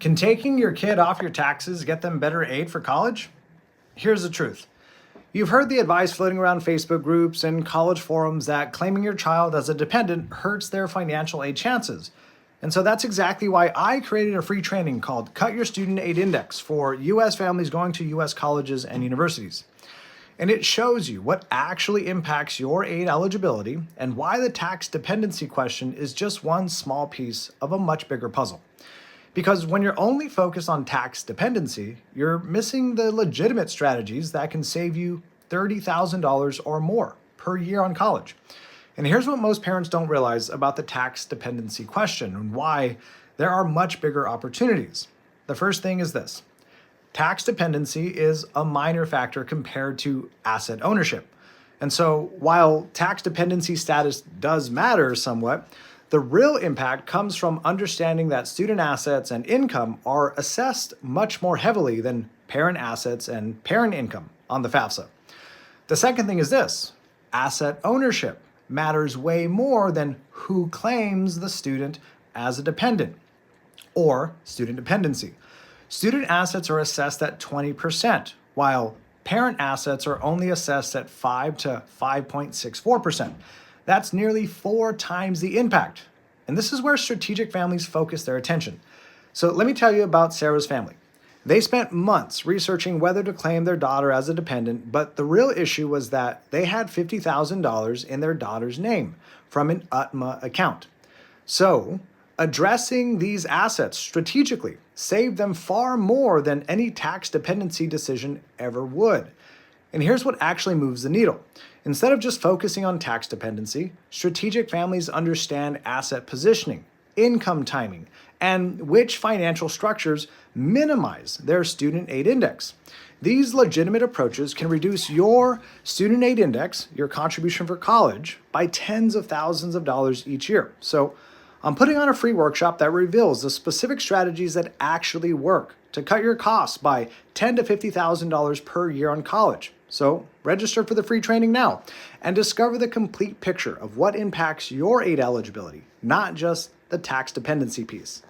Can taking your kid off your taxes get them better aid for college? Here's the truth. You've heard the advice floating around Facebook groups and college forums that claiming your child as a dependent hurts their financial aid chances. And so that's exactly why I created a free training called Cut Your Student Aid Index for U.S. families going to U.S. colleges and universities. And it shows you what actually impacts your aid eligibility and why the tax dependency question is just one small piece of a much bigger puzzle. Because when you're only focused on tax dependency, you're missing the legitimate strategies that can save you $30,000 or more per year on college. And here's what most parents don't realize about the tax dependency question and why there are much bigger opportunities. The first thing is this. Tax dependency is a minor factor compared to asset ownership. And so while tax dependency status does matter somewhat, the real impact comes from understanding that student assets and income are assessed much more heavily than parent assets and parent income on the FAFSA. The second thing is this. Asset ownership matters way more than who claims the student as a dependent or student dependency. Student assets are assessed at 20%, while parent assets are only assessed at 5 to 5.64%. That's nearly 4 times the impact. And this is where strategic families focus their attention. So let me tell you about Sarah's family. They spent months researching whether to claim their daughter as a dependent, but the real issue was that they had $50,000 in their daughter's name from an UTMA account. So addressing these assets strategically saved them far more than any tax dependency decision ever would. And here's what actually moves the needle. Instead of just focusing on tax dependency, strategic families understand asset positioning, income timing, and which financial structures minimize their student aid index. These legitimate approaches can reduce your student aid index, your contribution for college, by tens of thousands of dollars each year. So I'm putting on a free workshop that reveals the specific strategies that actually work to cut your costs by $10,000 to $50,000 per year on college. So register for the free training now and discover the complete picture of what impacts your aid eligibility, not just the tax dependency piece.